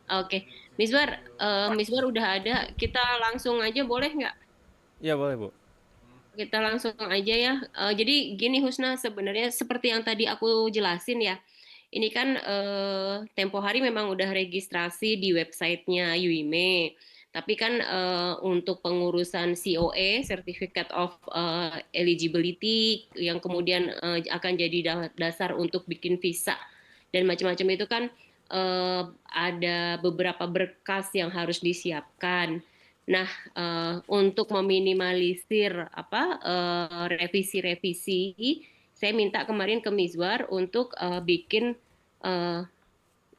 Oke, Misbar, Misbar udah ada. Kita langsung aja boleh nggak? Iya boleh Bu. Kita langsung aja ya. Jadi gini Husna, sebenarnya seperti yang tadi aku jelasin ya. Ini kan tempo hari memang udah registrasi di websitenya Yuime. Tapi kan untuk pengurusan COE, Certificate of Eligibility, yang kemudian akan jadi dasar untuk bikin visa dan macam-macam itu kan ada beberapa berkas yang harus disiapkan. Nah, untuk meminimalisir revisi-revisi, saya minta kemarin ke Mizwar untuk bikin eh,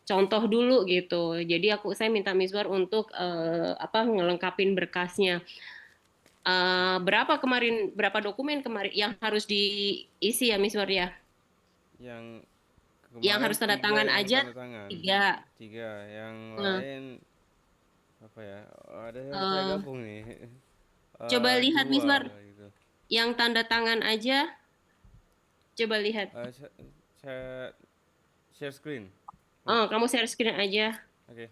contoh dulu gitu. Jadi saya minta Mizwar untuk ngelengkapin berkasnya. Berapa dokumen kemarin yang harus diisi ya Mizwar ya? Yang Yang kemarin harus tanda tiga tangan yang aja tanda tangan, tiga. tiga yang Nah, lain apa ya? Ada yang saya eh, gabung nih. coba lihat Dua Mizwar, gitu. yang tanda tangan aja, coba lihat. Saya share screen. Bu. Oh, kamu share screen aja. Oke.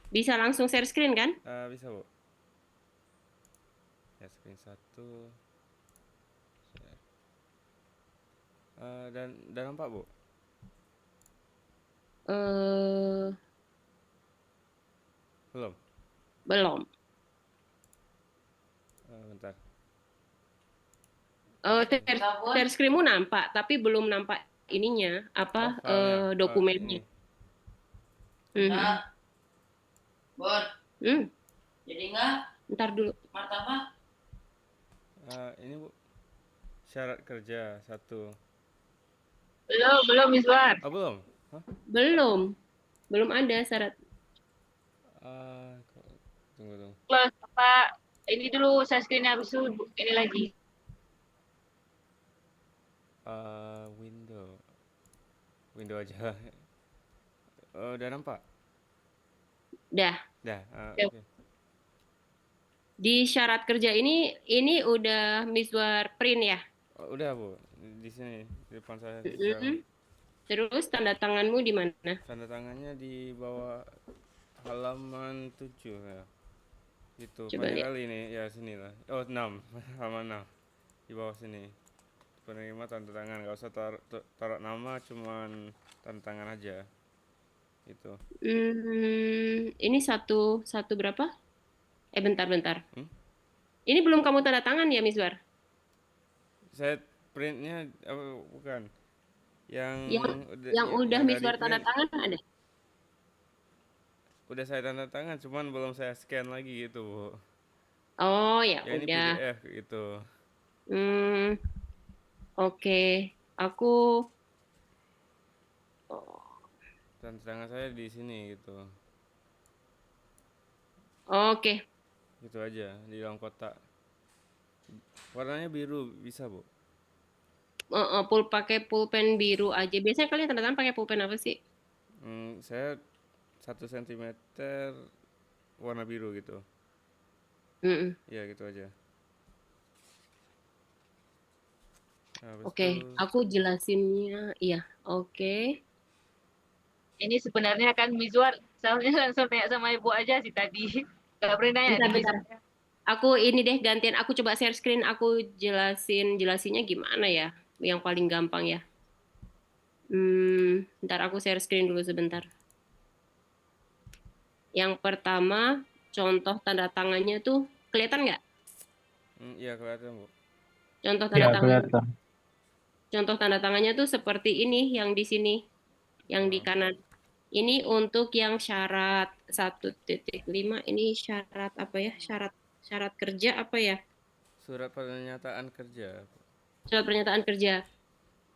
Bisa langsung share screen kan? Bisa Bu. Share screen satu. Share. Dan nampak Bu? Eh, Belum. belum. Bentar. Share screenmu nampak, tapi belum nampak ininya, Oh filenya. dokumennya. Ini. Hmm. Bon. Hmm. Jadi nggak Ntar dulu. martabak? Ini Bu. Syarat kerja satu. Belum, Miswar. Oh belum? Hah? Belum. Belum ada syarat. Tunggu tunggu. Plus, apa, ini dulu saya screen habis itu ini lagi. Window. Window aja. Udah nampak? Dah. Dah. Ya. Oke. Di syarat kerja ini udah Miswar print ya? Udah Bu. Di sini di depan saya sekarang. Mm-mm. Terus tanda tanganmu di mana? Tanda tangannya di bawah halaman 7 ya. Itu Coba panjang lihat. kali ini ya sini lah. Oh 6 halaman 6 di bawah sini. Penerima tanda tangan nggak usah taruh nama cuman tanda tangan aja. Itu. Ini satu satu berapa? Bentar. Hmm? Ini belum kamu tanda tangan ya, Miswar? Saya printnya apa bukan? Yang Yang yang udah yang udah di Miswar tanda print tangan ada? udah saya tanda tangan cuman belum saya scan lagi gitu Bu. Oh ya Yang ini udah. PDF gitu. Hmm, oke. Aku oh, Tanda tangan saya di sini gitu. oke. Gitu aja di dalam kotak. Warnanya biru bisa Bu. Pakai pulpen biru aja. Biasanya kalian tanda tangan pakai pulpen apa sih? Saya 1 sentimeter warna biru gitu. Mm-mm. Ya gitu aja. Nah, habis Oke, itu aku jelasinnya. Iya, oke. Ini sebenarnya kan Miswar seharusnya langsung tanya sama ibu aja sih tadi. Gak pernah nanya di Bentar. Miswar. Aku ini deh gantian. Aku coba share screen. Aku jelasinnya gimana ya? Yang paling gampang ya. Ntar aku share screen dulu sebentar. Yang pertama, contoh tanda tangannya tuh kelihatan nggak? Iya kelihatan Bu. Contoh tanda Ya, tangan, kelihatan. contoh tanda tangannya tuh seperti ini yang di sini, yang di Heeh. kanan. Ini untuk yang syarat 1.5. Ini syarat apa ya? Syarat syarat kerja apa ya? Surat pernyataan kerja. Surat pernyataan kerja.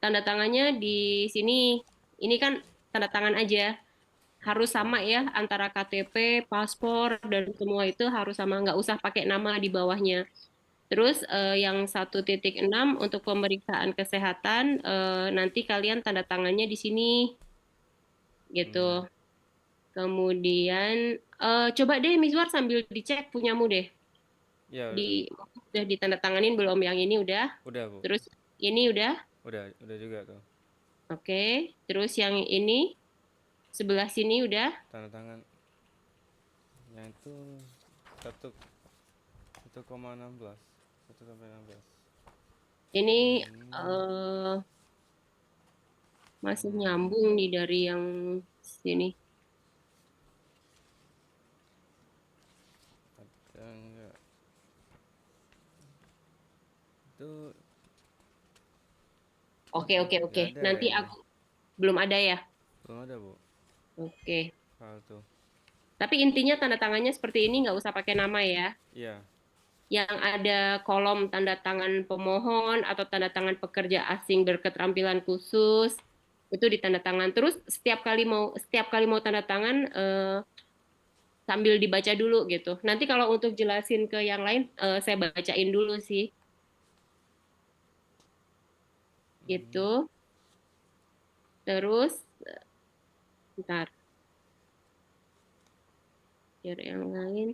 Tanda tangannya di sini. Ini kan tanda tangan aja. Harus sama Heeh. ya antara KTP, paspor dan semua itu harus sama. Nggak usah pakai nama di bawahnya. Terus yang 1.6 untuk pemeriksaan kesehatan nanti kalian tanda tangannya di sini gitu. Hmm. Kemudian coba deh Miswar sambil dicek punyamu deh. Ya Udah ditandatanganin belum yang ini udah. udah Bu. Terus ini udah. Udah juga tuh. Oke. Terus yang ini sebelah sini udah. Tanda tangan. Yang itu satu 1,16, 1 sampai 16. Ini Ini eh, masih hmm, nyambung nih dari yang sini. ada enggak? Itu Oke, oke, oke. nggak ada ya Nanti ini. aku belum ada ya. Belum ada bu. Oke. File tuh. Tapi intinya tanda tangannya seperti ini nggak usah pakai nama ya. Iya. Yang ada kolom tanda tangan pemohon atau tanda tangan pekerja asing berketerampilan khusus itu ditanda tangan. Terus setiap kali mau tanda tangan sambil dibaca dulu gitu. Nanti kalau untuk jelasin ke yang lain saya bacain dulu sih. Hmm, Gitu. Terus bentar, biar yang lain.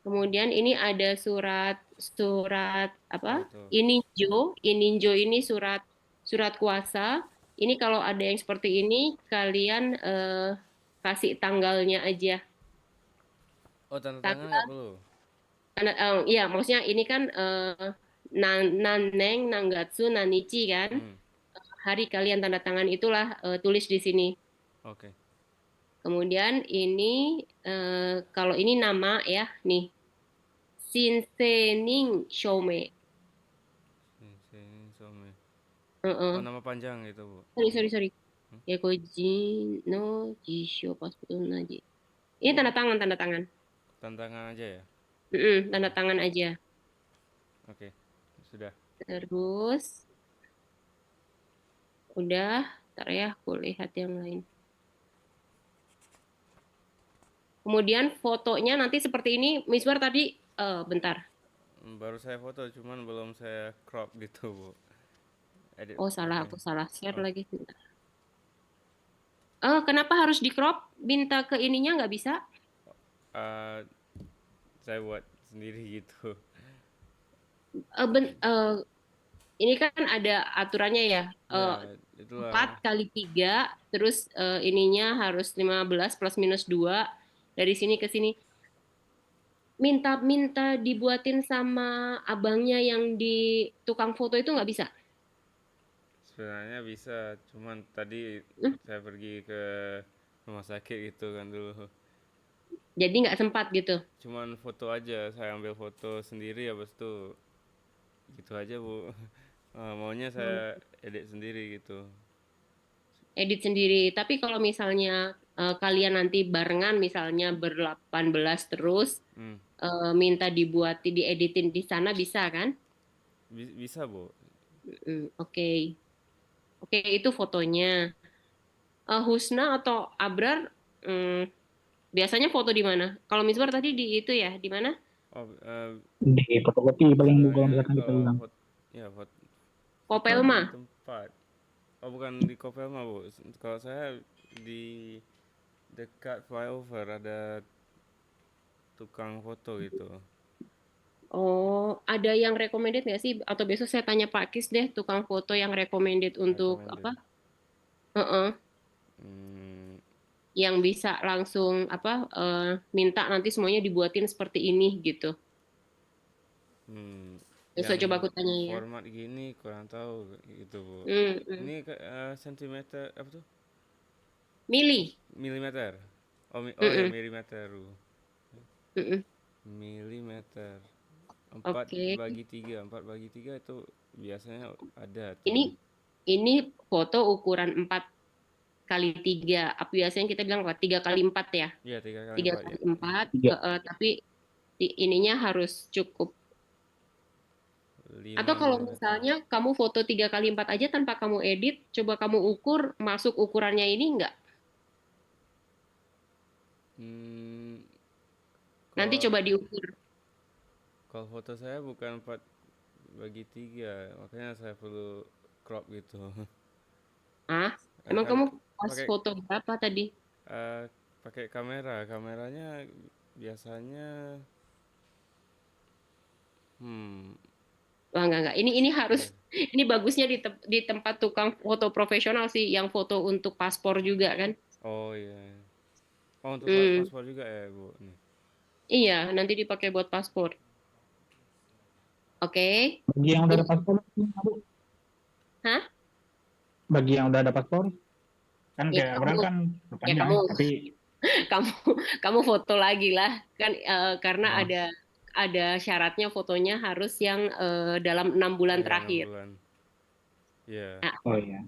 Kemudian ini ada surat surat apa apa? tuh? Ininjo ini surat surat kuasa. Ini kalau ada yang seperti ini kalian kasih tanggalnya aja. Oh tanda tangan Tanggal nggak perlu. iya maksudnya ini kan naneng nangatsu nanichi kan. Hmm. Hari kalian tanda tangan itulah tulis di sini. Oke. Kemudian ini kalau ini nama ya nih Shinsening Shome. Sini some. Oh Heeh. nama panjang gitu bu. Sorry, sorry, sorry. Hmm? Yakoji no Jisho Passport Naji. Ini tanda tangan, tanda tangan. Tanda tangan aja ya. Tanda tangan aja. Oke. Sudah. Terus, udah. Ntar ya, aku lihat yang lain. Kemudian fotonya nanti seperti ini. Misbar tadi, bentar. Baru saya foto cuman belum saya crop gitu bu. Edit Oh, salah. pakai. Aku salah share Oh. lagi. Bentar. Kenapa harus di crop? Minta ke ininya nggak bisa? eh saya buat sendiri gitu. Eh, ben- eh, ini kan ada aturannya ya. Eh, Ya, 4 itulah. kali 3 terus ininya harus 15 plus minus 2 dari sini ke sini. Minta-minta dibuatin sama abangnya yang di tukang foto itu nggak bisa. Sebenarnya bisa, cuman tadi Hmm, saya pergi ke rumah sakit gitu kan dulu. Jadi nggak sempat gitu. Cuman foto aja, saya ambil foto sendiri habis itu gitu aja bu. Maunya Hmm, saya edit sendiri gitu. Edit sendiri. Tapi kalau misalnya kalian nanti barengan misalnya ber-18 terus Hmm, minta dibuat dieditin di sana bisa kan? bisa bu. Oke. Oke, itu fotonya. Husna atau Abrar hmm, biasanya foto di mana? Kalau Misbar tadi di itu ya, di mana? Oh, Di fotokopi paling Bu kalau biasanya misalkan kita kalau bilang. foto, ya foto di Kopelma. tempat. Oh bukan di Kopelma bu. Kalau saya di dekat flyover ada tukang foto gitu. Oh, ada yang recommended nggak sih? Atau besok saya tanya Pak Kis deh, tukang foto yang recommended untuk apa? Recommended. Heeh, Hmm, yang bisa langsung apa? Minta nanti semuanya dibuatin seperti ini gitu. hmm, Besok yang coba aku tanya ya. format gini kurang tahu gitu bu. Hmm, hmm. Ini sentimeter apa tuh? Milih. Milimeter. Oh, oh ya Mm-mm, milimeter bu. mm-mm. Milimeter. Empat Oke. bagi tiga, 4 bagi 3 itu biasanya ada Ini tuh. ini foto ukuran 4 kali 3. Apa biasanya kita bilang apa? 3 kali 4 ya. Iya 3 kali 4 ya. 3 kali 4. Tiga. Tapi ininya harus cukup. Atau lima kalau milimeter. misalnya kamu foto 3 kali 4 aja tanpa kamu edit, coba kamu ukur masuk ukurannya ini enggak? Hmm, Nanti kalau coba diukur. kalau foto saya bukan 4 bagi 3, makanya saya perlu crop gitu. Ah, emang Kan kamu pas pakai foto berapa tadi? eh, pakai kameranya biasanya hmm Wah, enggak. Ini harus, iya. ini bagusnya di tempat tukang foto profesional sih, yang foto untuk paspor juga kan. Oh iya Oh, untuk Hmm, paspor juga ya, Bu? Nih. iya, nanti dipakai buat paspor. Oke. Bagi yang udah Ini, ada paspor, Bu. hah? Bagi yang udah ada paspor, kan Ya kayak orang kamu, kan ya panjang, kamu, tapi kamu, kamu foto lagi lah, kan karena oh, ada syaratnya fotonya harus yang dalam 6 bulan Iya, 6 terakhir. bulan. Iya. Nah, oh iya.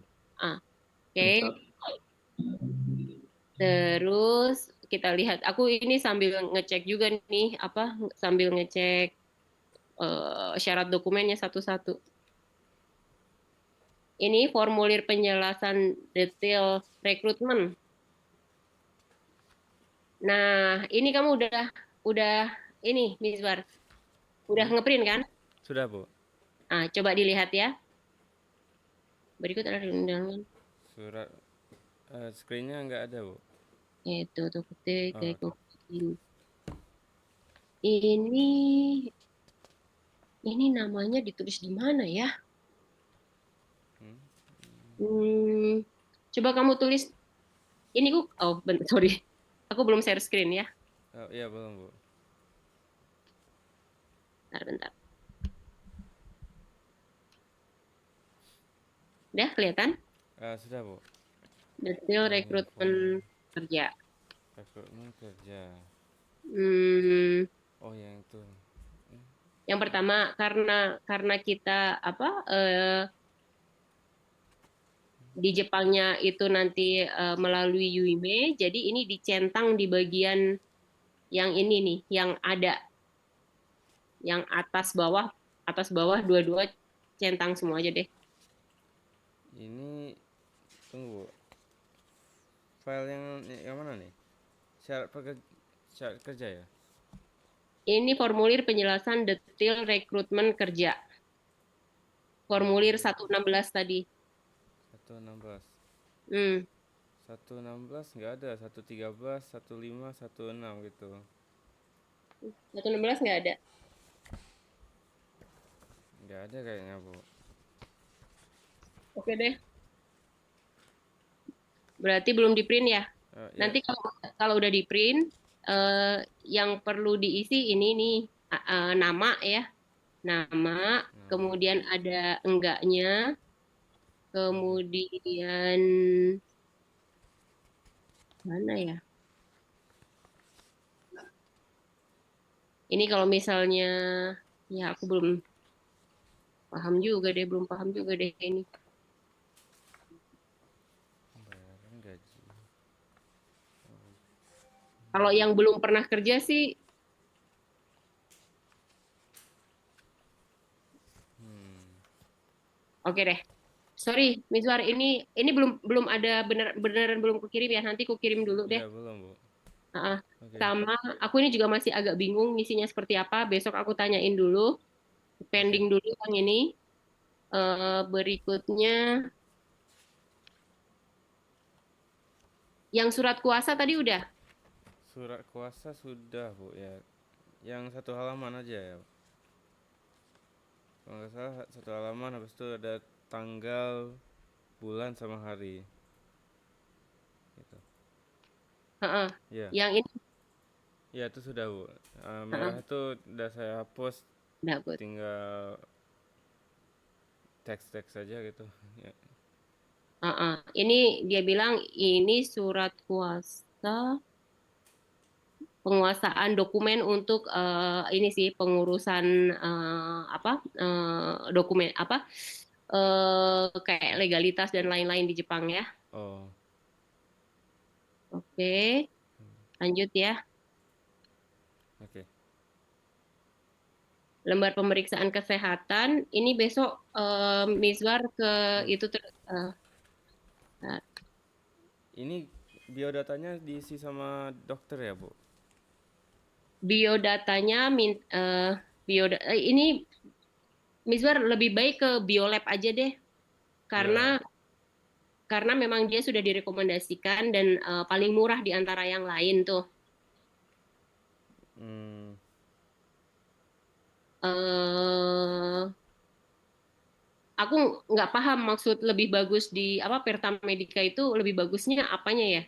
oke. Terus kita lihat, aku ini sambil ngecek juga nih, apa sambil ngecek syarat dokumennya satu-satu. Ini formulir penjelasan detail rekrutmen. Nah, ini kamu udah ini Miswar, udah Hmm? ngeprint kan? Sudah, Bu. Ah, coba dilihat ya. Berikut adalah undangan. Surat screen-nya nggak ada, Bu. Itu tuh ketik Oh, kayak oke. ini ini namanya ditulis di mana ya? Hmm? Hmm, coba kamu tulis ini kok. Oh, bentar, sorry. Aku belum share screen ya. Oh, iya, belum, Bu. Bentar, bentar. Udah kelihatan? Sudah, Bu. Detail Ini rekrutmen form kerja. rekrutmen kerja. Hmm, Oh, yang itu. Hmm? yang pertama karena kita apa di Jepangnya itu nanti melalui Yuime, jadi ini dicentang di bagian yang ini nih, yang ada, yang atas bawah dua-dua centang semua aja deh. Ini tunggu, Bu. File yang mana nih? Syarat kerja ya? Ini formulir penjelasan detail rekrutmen kerja. Formulir Formulir 116 tadi. 116. Hmm, 116 nggak ada, 113, 15, 16 gitu. 116 nggak ada. Nggak ada kayaknya, Bu. Oke deh. Berarti belum di print ya. Ya, Nanti kalau kalau udah di print, eh, yang perlu diisi ini nih nama ya, nama, nama. kemudian ada enggaknya, Enggak. kemudian mana ya? Ini kalau misalnya ya aku belum paham juga deh, belum paham juga deh ini. Bayaran gaji. Kalau yang belum pernah kerja sih, Hmm. oke deh. Sorry, Miswar, ini belum belum ada beneran belum kukirim ya. Nanti kukirim dulu deh. Iya, belum, Bu. Heeh. Oke. Sama aku ini juga masih agak bingung ngisinya seperti apa. Besok aku tanyain dulu, Oke. pending dulu yang ini. Berikutnya, yang surat kuasa tadi udah. Surat kuasa sudah, Bu, ya. Yang satu halaman aja ya. Kalau nggak salah satu halaman, habis itu ada tanggal, bulan sama hari. Gitu. Heeh. Iya. Yang ini, Iya, itu sudah, Bu. Merah heeh, itu udah saya hapus, dapet. tinggal teks-teks saja gitu. Ya. Heeh. Ini dia bilang ini surat kuasa penguasaan dokumen untuk ini sih pengurusan apa dokumen apa kayak legalitas dan lain-lain di Jepang ya. Oh, Oke, lanjut ya. oke. Lembar pemeriksaan kesehatan. Ini besok Miswar ke Hmm. itu uh, Ini biodatanya diisi sama dokter ya, Bu? biodatanya ini Miswar lebih baik ke biolab aja deh karena Ya. memang dia sudah direkomendasikan dan paling murah di antara yang lain tuh. Hmm. eh aku nggak paham maksud lebih bagus di apa Pertamedica itu lebih bagusnya apanya ya?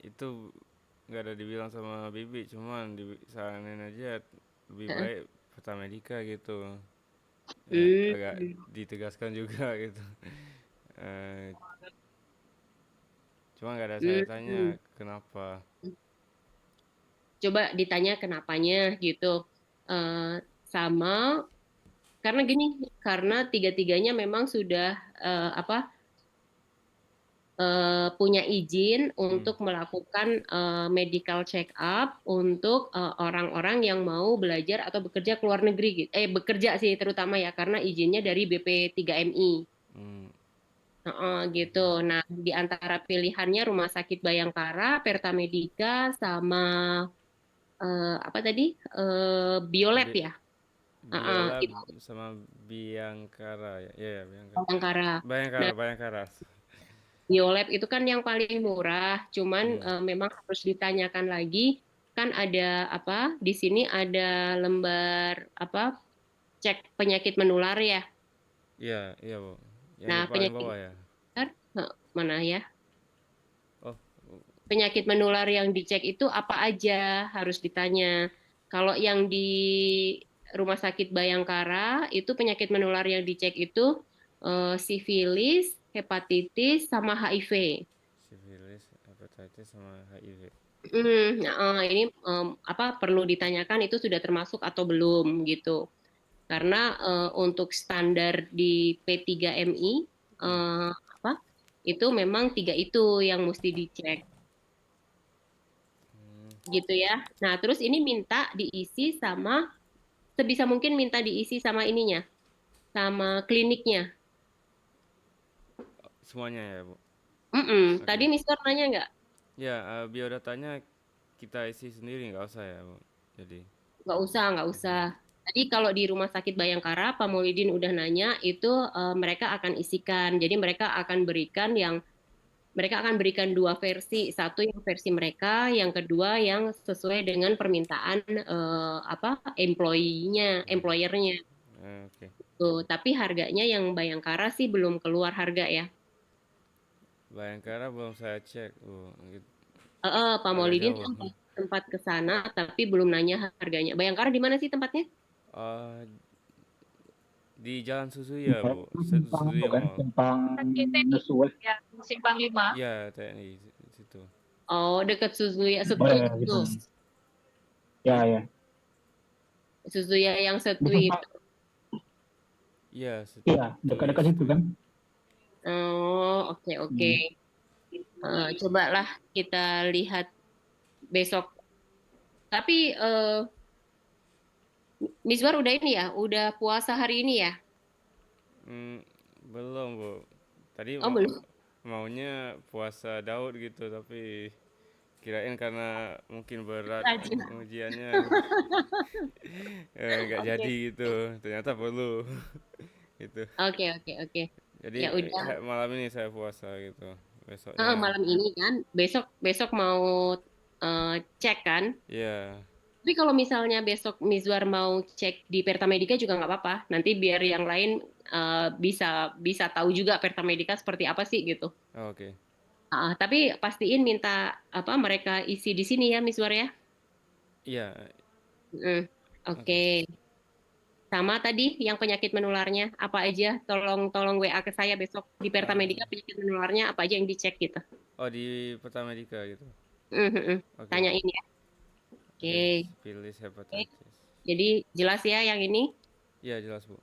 itu nggak ada dibilang sama Bibi, cuman disaranin aja lebih Heeh. baik Pertamedika gitu. Ya, agak Hmm. ditegaskan juga gitu. Eh, Cuma nggak ada saya tanya Hmm. kenapa. Coba ditanya kenapanya gitu. Eh, Sama karena gini, karena tiga-tiganya memang sudah apa punya izin Hmm. untuk melakukan medical check up untuk orang-orang yang mau belajar atau bekerja ke luar negeri gitu. Bekerja sih terutama ya karena izinnya dari BP3MI. Hmm. Heeh, gitu. Oke. Nah, di antara pilihannya Rumah Sakit Bayangkara, Pertamedika, sama apa tadi? Biolab Bi- ya. Heeh, Biolab itu sama Biangkara ya. Iya, ya, Biangkara. Bayangkara. Bayangkara, Nah, Bayangkara. Biolab itu kan yang paling murah, cuman Hmm. memang harus ditanyakan lagi, kan ada apa? Di sini ada lembar apa? Cek penyakit menular ya. Iya, iya, Bu. Yang di Nah, paling penyakit bawah ya. menular mana ya? Oh, Penyakit menular yang dicek itu apa aja harus ditanya. Kalau yang di Rumah Sakit Bayangkara itu penyakit menular yang dicek itu sifilis, hepatitis, sama HIV. sifilis, hepatitis sama HIV. Ini apa perlu ditanyakan itu sudah termasuk atau belum gitu. Karena untuk standar di P3MI Hmm. apa itu memang tiga itu yang mesti dicek Hmm. gitu ya. Nah, terus ini minta diisi sama sebisa mungkin minta diisi sama ininya, sama kliniknya. Semuanya ya, Bu. Tadi Oke. Mister nanya nggak? Ya, biodatanya kita isi sendiri nggak usah ya, Bu. Jadi, Nggak usah, nggak usah. oke. Tadi kalau di Rumah Sakit Bayangkara, Pak Maulidin udah nanya, itu mereka akan isikan. Jadi mereka akan berikan dua versi. Satu yang versi mereka, yang kedua yang sesuai dengan permintaan apa employee-nya, Hmm. employer-nya. Oke. Tuh, tapi harganya yang Bayangkara sih belum keluar harga ya. Bayangkara belum saya cek, Bu. Gitu. Pak Agak Maulidin jauh. sempat ke sana, tapi belum nanya harganya. Bayangkara di mana sih tempatnya? Eh, di Jalan Susuya, Bu. Simpang itu Susuya kan, Mall. simpang TNI Nesuwe. ya, Simpang 5. Iya, TNI situ. Oh, dekat Suzuya Oh Setu ya, gitu. itu. Hah? Ya, ya. Suzuya yang Di Setu simpang, itu. Iya, iya, situ dekat-dekat situ kan. Oh, oke oke. Hmm. Cobalah kita lihat besok. Tapi Miswar udah ini ya, udah puasa hari ini ya? Hmm, belum, Bu. Tadi Oh belum. maunya puasa Daud gitu, tapi kirain karena mungkin berat Rajin. ujiannya nggak jadi Oke. gitu. Ternyata perlu gitu. Oke oke oke. Jadi Ya udah. malam ini saya puasa gitu. Besoknya Malam ini kan, besok besok mau cek kan? ya. Tapi kalau misalnya besok Mizwar mau cek di Pertamedika juga nggak apa-apa. Nanti biar yang lain bisa bisa tahu juga Pertamedika seperti apa sih gitu. Oke. Tapi pastiin minta apa mereka isi di sini ya Mizwar ya. Iya, Mm, Oke. oke. Sama tadi yang penyakit menularnya apa aja? Tolong tolong WA ke saya besok di Pertamedika Eh, penyakit menularnya apa aja yang dicek gitu. oh, di Pertamedika gitu. Mm, mm, mm. Oke. Tanyain ya. Oke. Oke, pilih Oke. hepatitis. Jadi jelas ya yang ini. Iya, jelas, Bu.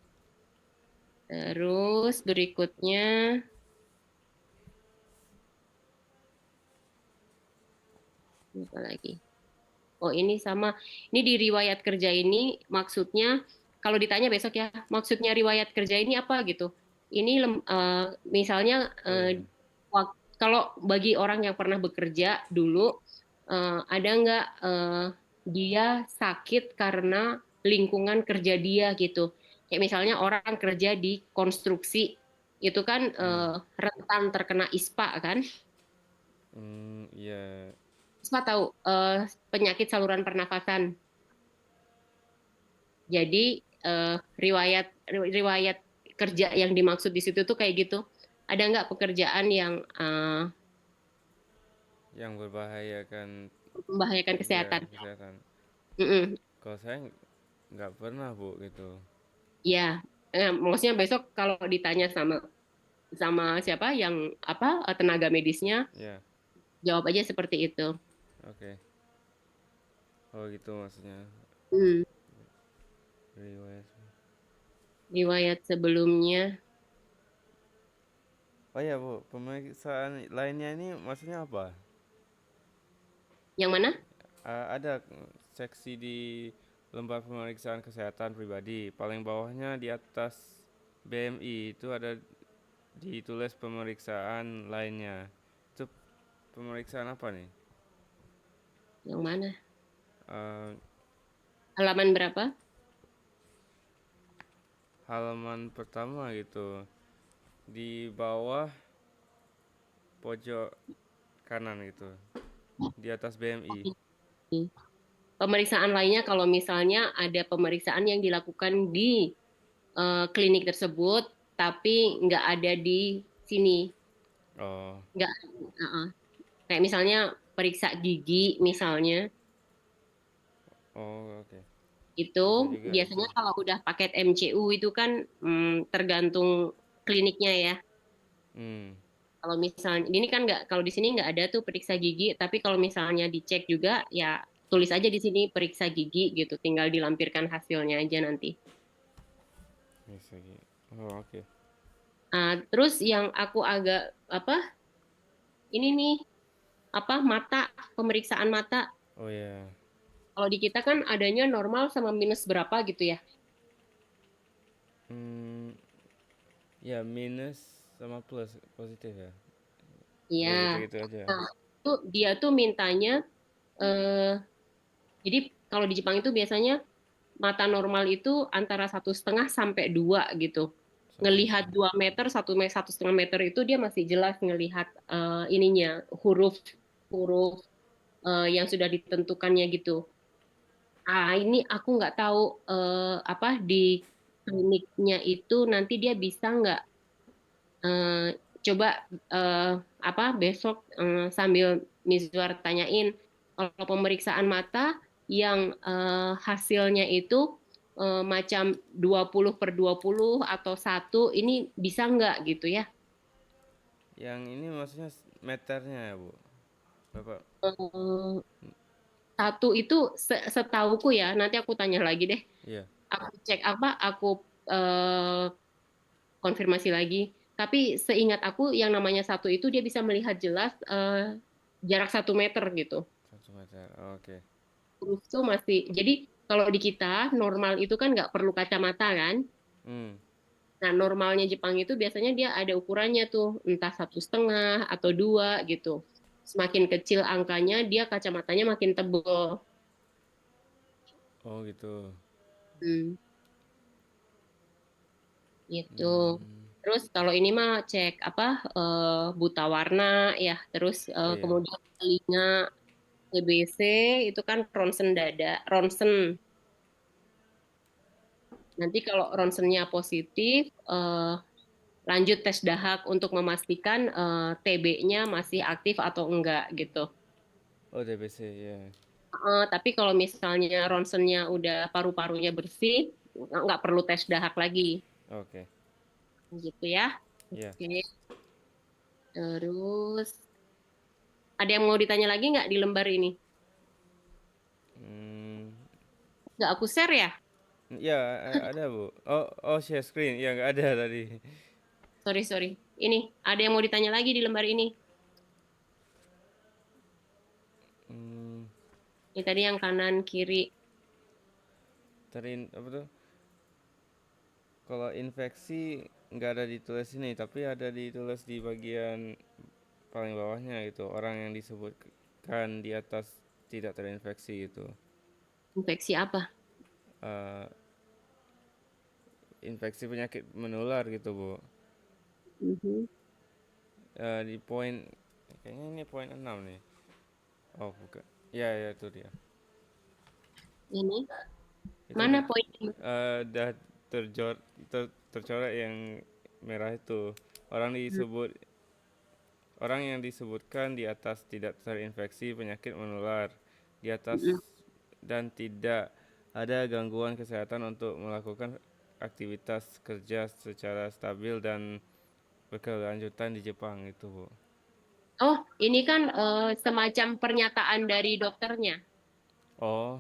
Terus berikutnya apa lagi? Oh ini sama. Ini di riwayat kerja ini maksudnya kalau ditanya besok ya maksudnya riwayat kerja ini apa gitu. Ini misalnya Oh iya. kalau bagi orang yang pernah bekerja dulu ada nggak dia sakit karena lingkungan kerja dia gitu. Kayak misalnya orang kerja di konstruksi itu kan Hmm. rentan terkena ISPA kan. Iya. ISPA tahu penyakit saluran pernafasan. Jadi riwayat riwayat kerja yang dimaksud di situ tuh kayak gitu. Ada nggak pekerjaan yang yang membahayakan membahayakan ya kesehatan. kesehatan. Mm-mm. Kalau saya nggak pernah bu gitu. Ya, maksudnya besok kalau ditanya sama sama siapa yang apa tenaga medisnya, Ya, jawab aja seperti itu. oke. Oh gitu maksudnya. Hmm, Riwayat. riwayat sebelumnya Oh ya bu, pemeriksaan lainnya ini maksudnya apa? yang mana? Ada seksi di lembar pemeriksaan kesehatan pribadi. Paling bawahnya di atas BMI itu ada ditulis pemeriksaan lainnya. Itu pemeriksaan apa nih? Yang mana? Eh, Halaman berapa? halaman pertama gitu. Di bawah pojok kanan gitu. Di atas BMI. Pemeriksaan lainnya kalau misalnya ada pemeriksaan yang dilakukan di klinik tersebut, tapi nggak ada di sini, Oh, nggak, kayak misalnya periksa gigi misalnya, oh oke. itu Bisa juga itu. biasanya kalau udah paket MCU itu kan tergantung kliniknya ya. Hmm. Kalau misalnya ini kan nggak, kalau di sini nggak ada tuh periksa gigi, tapi kalau misalnya dicek juga ya tulis aja di sini periksa gigi gitu, tinggal dilampirkan hasilnya aja nanti. Bisa gitu. Oh, oke. Terus yang aku agak apa ini nih apa mata, pemeriksaan mata. Oh ya. Kalau di kita kan adanya normal sama minus berapa gitu ya. Hmm, ya minus sama plus positif ya. Iya. Ya gitu-gitu aja. Nah, itu dia tuh mintanya eh jadi kalau di Jepang itu biasanya mata normal itu antara 1,5 sampai 2 gitu. Satu Ngelihat setengah. 2 meter, 1,5 meter itu dia masih jelas ngelihat ininya huruf huruf yang sudah ditentukannya gitu. Ini aku nggak tahu apa di kliniknya itu nanti dia bisa nggak eh, coba eh, apa besok sambil Mizwar tanyain kalau pemeriksaan mata yang hasilnya itu macam 20/20 atau satu ini bisa nggak gitu ya. Yang ini maksudnya meternya ya, Bu. Bapak. Eh, Satu itu setauku ya, nanti aku tanya lagi deh. Iya. Aku cek apa, aku eh, konfirmasi lagi. Tapi seingat aku yang namanya satu itu dia bisa melihat jelas jarak 1 meter gitu. 1 meter. Oh, oke. Terus itu masih, jadi kalau di kita normal itu kan nggak perlu kacamata kan. Hmm. Nah normalnya Jepang itu biasanya dia ada ukurannya tuh, entah 1,5 atau 2 gitu. Semakin kecil angkanya, dia kacamatanya makin tebal. Oh gitu. Hmm, gitu. Hmm. Terus kalau ini mah cek apa buta warna ya, terus Oh iya. kemudian telinga, TBC itu kan ronsen dada, ronsen. Nanti kalau ronsennya positif, lanjut tes dahak untuk memastikan TB-nya masih aktif atau enggak gitu. Oh DBC ya. Tapi kalau misalnya ronsennya udah paru-parunya bersih, nggak perlu tes dahak lagi, Oke. gitu ya. Iya. Oke. Terus ada yang mau ditanya lagi nggak di lembar ini? Hmm. Nggak aku share ya? Ya ada Bu. Oh oh share screen. Ya nggak ada tadi. Sorry, sorry. Ini, ada yang mau ditanya lagi di lembar ini? Hmm. Ini tadi yang kanan, kiri. Apa tuh? Kalau infeksi nggak ada ditulis ini, tapi ada ditulis di bagian paling bawahnya gitu. Orang yang disebutkan di atas tidak terinfeksi gitu. Infeksi apa? Eh, infeksi penyakit menular gitu Bu. Mhm. Di poin kayaknya ini poin 6 nih. Oh bukan. Ya ya itu dia. Ini, Itu mana poinnya? udah tercoret yang merah itu. Orang disebut Orang yang disebutkan di atas tidak terinfeksi penyakit menular di atas Mm-mm. dan tidak ada gangguan kesehatan untuk melakukan aktivitas kerja secara stabil dan berkelanjutan di Jepang itu, Bu. Oh, ini kan semacam pernyataan dari dokternya. Oh,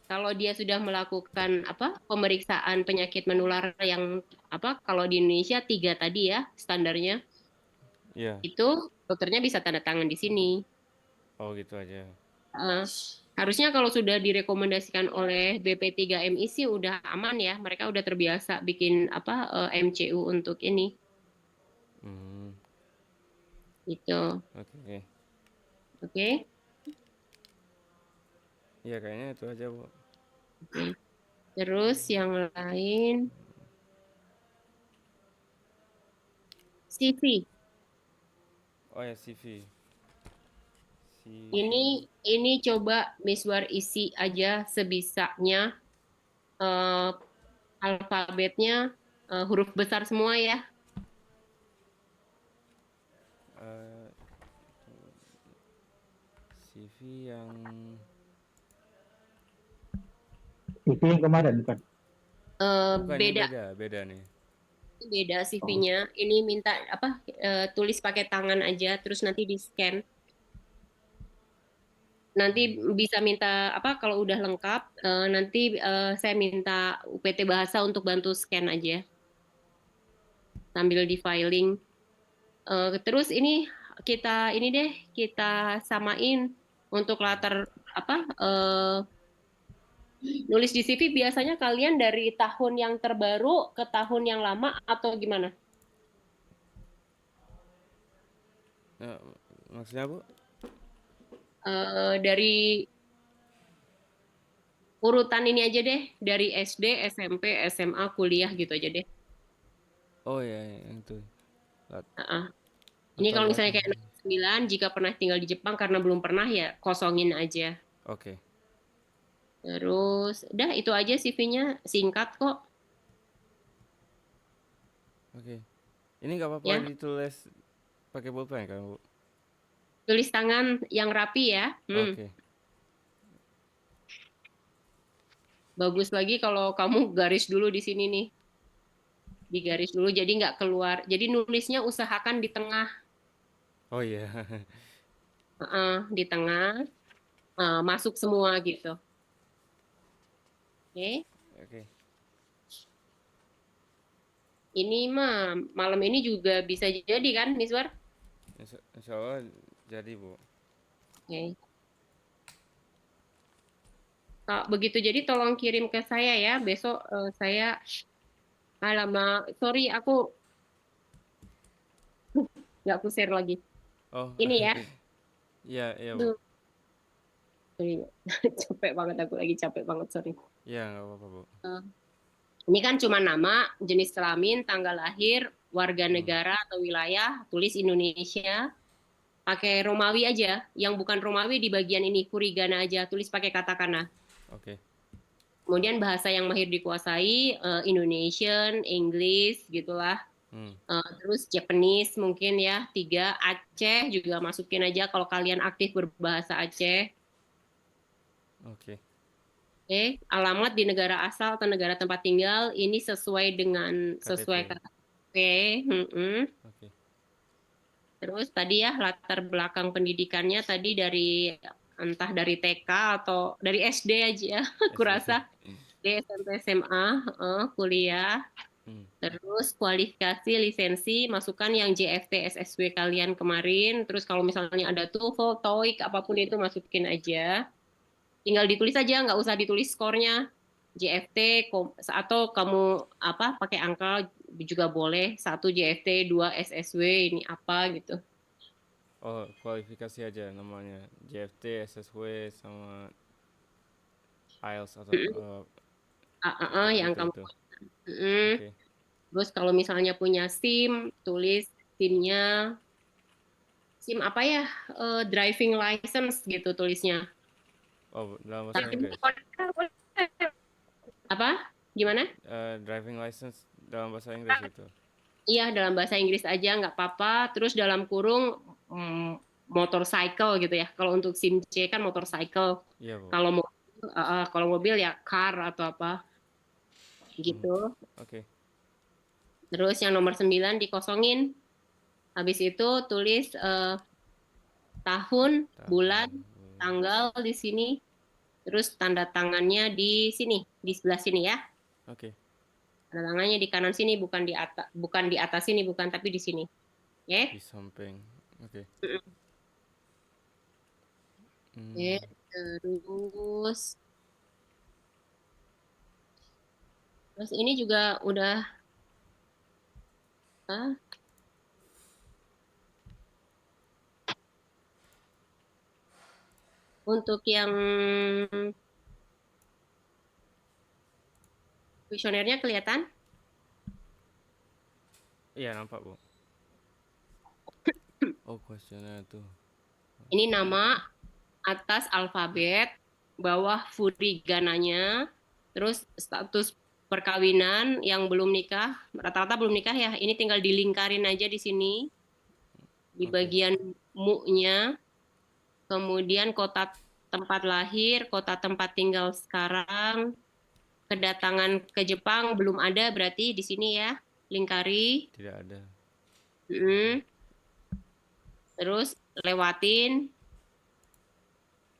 Kalau dia sudah melakukan pemeriksaan penyakit menular yang kalau di Indonesia 3 tadi ya standarnya, iya. itu dokternya bisa tanda tangan di sini. Oh, gitu aja. Eh, Harusnya kalau sudah direkomendasikan oleh BP3MI sih udah aman ya. Mereka udah terbiasa bikin MCU untuk ini. Hmm, Itu. oke. Oke. Iya, kayaknya itu aja, Bu. Oke. Terus yang lain CV. Oh ya, CV. Ini CV. ini coba Miswar isi aja sebisanya eh, alfabetnya huruf besar semua ya. eh, CV yang Itu yang kemarin bukan? bukan, ini Beda beda nih. beda Oh, CV-nya. Ini minta tulis pakai tangan aja, terus nanti di scan. Nanti bisa minta kalau udah lengkap, nanti saya minta UPT Bahasa untuk bantu scan aja sambil di filing. Terus ini deh kita samain untuk latar apa eh, nulis di CV biasanya kalian dari tahun yang terbaru ke tahun yang lama atau gimana? Eh, maksudnya, Bu? Dari urutan ini aja deh, dari SD, SMP, SMA, kuliah gitu aja deh. Oh ya, yang itu. Lat- Heeh. Ini Latar kalau misalnya belakang. kayak 9, jika pernah tinggal di Jepang karena belum pernah ya kosongin aja. Oke. Terus, udah itu aja CV-nya singkat kok Oke. Ini nggak apa-apa ya. ditulis pakai pulpen kan, Bu? Tulis tangan yang rapi ya. Oke. Bagus lagi kalau kamu garis dulu di sini nih. Digaris dulu jadi nggak keluar. Jadi nulisnya usahakan di tengah. Oh iya. Di tengah, masuk semua gitu. Oke. Oke. Ini mah malam ini juga bisa jadi kan, Miswar? Insya Allah jadi, Bu. Oke. Kalau begitu jadi tolong kirim ke saya ya. Besok saya sorry aku nggak aku share lagi. Oh, Ini ya. iya, iya, Bu. Aduh, sorry. Capek banget aku lagi capek banget, sorry. Iya, nggak apa-apa, Bu. Eh, Ini kan cuma nama, jenis kelamin, tanggal lahir, warga Hmm. negara atau wilayah, tulis Indonesia, pakai Romawi aja. Yang bukan Romawi di bagian ini, kurigana aja, tulis pakai katakana. Oke. Kemudian bahasa yang mahir dikuasai, Indonesian, English, gitulah. Hmm. Terus Japanese mungkin ya, 3. Aceh juga masukin aja kalau kalian aktif berbahasa Aceh. Oke. Alamat di negara asal atau negara tempat tinggal, ini sesuai KTP. KTP. mm-mm. Oke. Terus tadi ya latar belakang pendidikannya tadi dari entah dari TK atau dari SD aja ya, aku SD. rasa di SMP SMA, kuliah. Hmm. Terus kualifikasi lisensi masukkan yang JFT SSW kalian kemarin. Terus kalau misalnya ada TOEFL, TOEIC apapun itu masukin aja. Tinggal ditulis aja, nggak usah ditulis skornya. JFT atau kamu pakai angka juga boleh. 1 JFT, 2 SSW ini apa gitu. Oh, kualifikasi aja namanya. JFT, SSW, sama IELTS atau Yang kamu. itu. Mm. Oke. Terus kalau misalnya punya SIM, tulis SIM-nya. SIM apa ya? Driving license gitu tulisnya. Oh, dalam bahasa Tapi Inggris. apa? Gimana? Driving license dalam bahasa Inggris itu. Iya, dalam bahasa Inggris aja nggak apa-apa. Terus dalam kurung motorcycle gitu ya. Kalau untuk SIM C kan motorcycle. Iya, Bu. Kalau mobil, kalau mobil ya car atau apa Hmm, gitu. oke. Terus yang nomor 9 dikosongin. Habis itu tulis tahun, Tahun, bulan, bulan. tanggal di sini. Terus tanda tangannya di sini, di sebelah sini ya. Oke, Tanda tangannya di kanan sini, bukan di atas sini, bukan tapi di sini. Oke? di samping. Oke. Oke, Hmm, terus terus ini juga udah ah, untuk yang kuesionernya kelihatan. iya nampak, Bu. Oh, kuesioner tuh. Ini nama atas alfabet, bawah furigananya, terus status perkawinan yang belum nikah, rata-rata belum nikah ya. Ini tinggal dilingkarin aja di sini, di Oke. bagian mu-nya, kemudian kota tempat lahir, kota tempat tinggal sekarang, kedatangan ke Jepang belum ada berarti di sini ya, lingkari. Tidak ada. Mm. Terus lewatin.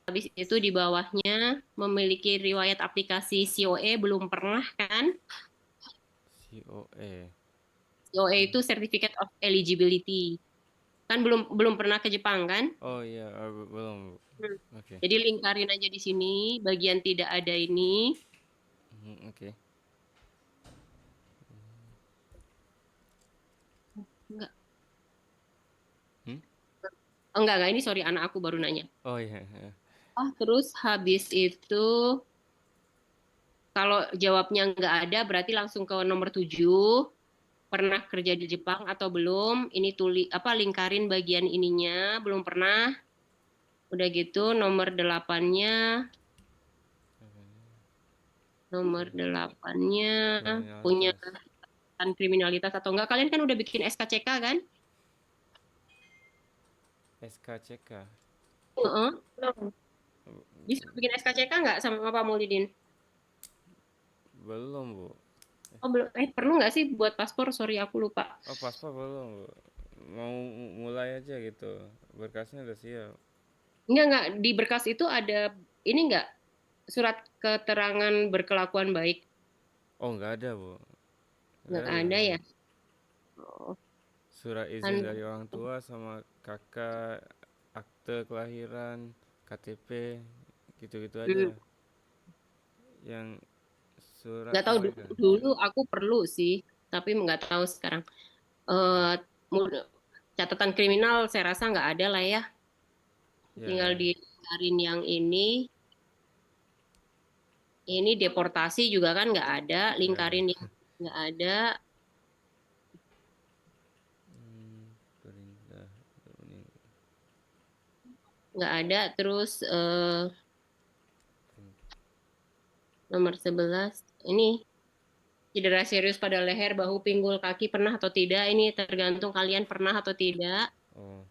Habis itu di bawahnya memiliki riwayat aplikasi COE belum pernah kan? COE. COE itu Certificate of Eligibility. Kan belum belum pernah ke Jepang kan? Oh iya, belum, Bu. Hmm. Oke. Jadi lingkarin aja di sini, bagian tidak ada ini. Oke. Enggak, Hmm? enggak, ini sorry anak aku baru nanya. Oh iya, iya. Terus habis itu kalau jawabnya nggak ada berarti langsung ke nomor 7. Pernah kerja di Jepang atau belum? Ini apa lingkarin bagian ininya, belum pernah. Udah gitu nomor delapannya punya Kriminalitas. kriminalitas atau enggak. Kalian kan udah bikin SKCK kan? SKCK. Heeh. Bisa bikin SKCK nggak sama Pak Mulidin? Belum, Bu. Oh belum. Perlu nggak sih buat paspor? Sorry aku lupa. Oh, paspor belum, Bu. Mau mulai aja gitu. Berkasnya udah siap. Enggak. Di berkas itu ada ini nggak? Surat keterangan berkelakuan baik. Oh, nggak ada, Bu. Nggak Nggak ada. ada ya? Oh, Surat izin kan. dari orang tua sama kakak, akte kelahiran, KTP, gitu-gitu aja. Hmm. Yang surat Nggak tahu kelahiran. dulu aku perlu sih, tapi nggak tahu sekarang. Eh, mu- Catatan kriminal saya rasa nggak ada lah ya. Ya, nggak Tinggal ada. dicariin yang ini. Ini deportasi juga kan nggak ada, Nggak ada. lingkarin yang nggak ada, Perintah. nggak ada. Terus nomor 11 ini cedera serius pada leher, bahu, pinggul, kaki pernah atau tidak? Ini tergantung kalian pernah atau tidak. Oh,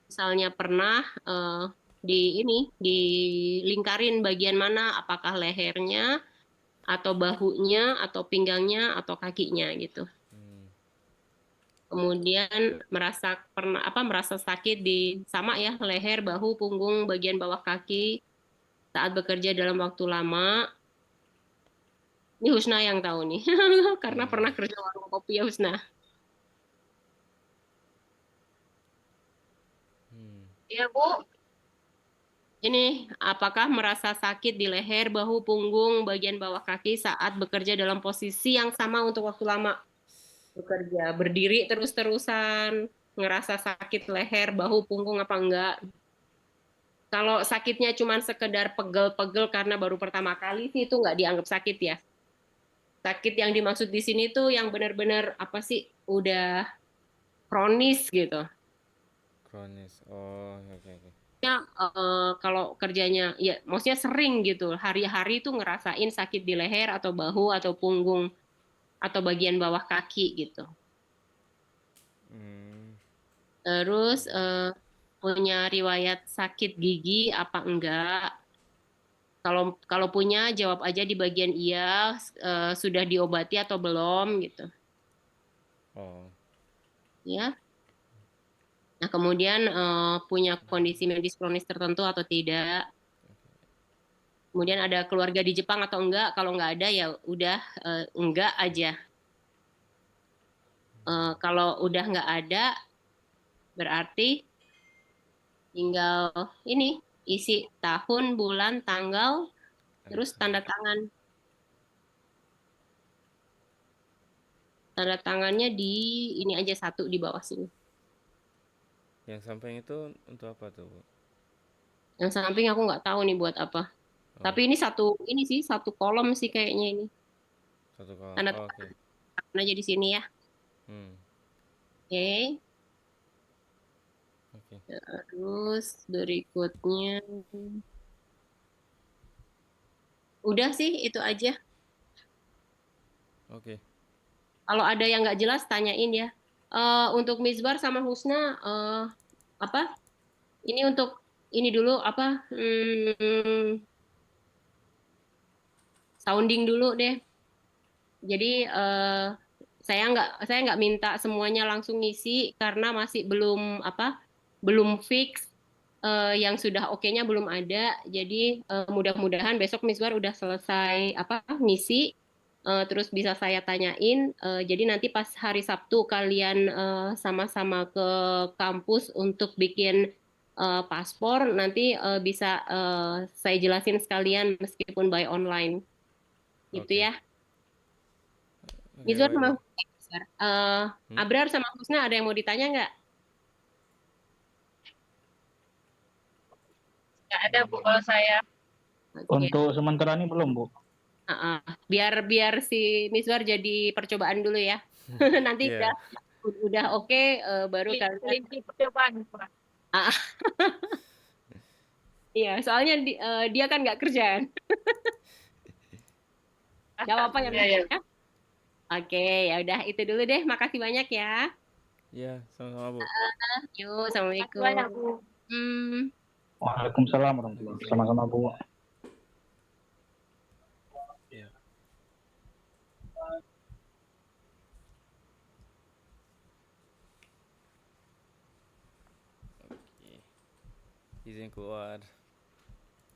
Misalnya pernah di ini dilingkarin bagian mana, apakah lehernya atau bahunya atau pinggangnya atau kakinya gitu. Kemudian merasa sakit di sama ya leher, bahu, punggung, bagian bawah kaki saat bekerja dalam waktu lama. Ini Husna yang tahu nih, karena hmm, pernah kerja warung kopi ya Husna. hmm. Iya Bu. Ini apakah merasa sakit di leher, bahu, punggung, bagian bawah kaki saat bekerja dalam posisi yang sama untuk waktu lama? Bekerja berdiri terus-terusan, ngerasa sakit leher, bahu, punggung apa enggak? Kalau sakitnya cuma sekedar pegel-pegel karena baru pertama kali sih itu nggak dianggap sakit ya. Sakit yang dimaksud di sini tuh yang benar-benar apa sih udah kronis gitu. Kronis. Oh, oke, oke. Ya, kalau kerjanya ya maksudnya sering gitu. Hari-hari tuh ngerasain sakit di leher atau bahu atau punggung atau bagian bawah kaki gitu. Hmm. Terus punya riwayat sakit gigi apa enggak? Kalau kalau punya jawab aja di bagian iya, sudah diobati atau belum gitu, Oh, ya. Nah, kemudian punya kondisi medis kronis tertentu atau tidak. Kemudian ada keluarga di Jepang atau enggak? Kalau enggak ada ya udah enggak aja. Kalau udah enggak ada berarti tinggal ini isi tahun, bulan, tanggal, tanda terus tangan. tanda tangan. Tanda tangannya di ini aja satu di bawah sini. Yang samping itu untuk apa tuh, Bu? Yang samping aku nggak tahu nih buat apa. Oh, Tapi ini sih satu kolom sih kayaknya ini. satu kolam. Tanda Oh, oke. tangan aja di sini ya. Hmm, Oke. oke. Terus berikutnya udah sih itu aja. Oke. Kalau ada yang nggak jelas tanyain ya. Untuk Misbar sama Husna apa? Ini untuk ini dulu apa? Sounding dulu deh. Jadi saya nggak minta semuanya langsung ngisi karena masih belum apa belum fix yang sudah oke-nya belum ada. Jadi mudah-mudahan besok Misbar udah selesai apa ngisi terus bisa saya tanyain. Jadi nanti pas hari Sabtu kalian sama-sama ke kampus untuk bikin paspor nanti bisa saya jelasin sekalian meskipun by online gitu Oke. ya. Oke, Mizwar baik, sama Bu. Hmm? Abrar sama Husna ada yang mau ditanya nggak? Nggak ada Bu kalau saya. Oke. Untuk sementara ini belum, Bu. Biar biar si Mizwar jadi percobaan dulu ya. Nanti Iya. udah oke baru kalian. Kelinci percobaan Pak. Ah, iya, soalnya dia kan nggak kerjaan. Gak apa-apa ya Iya ya. Mizwar ya. Oke, ya udah itu dulu deh. Makasih banyak ya. Iya, sama-sama, Bu. Yuk, Makasih banyak assalamualaikum. Bu. Hmm. Waalaikumsalam warahmatullahi wabarakatuh. Sama-sama, Bu. Iya. Oke. Izin keluar.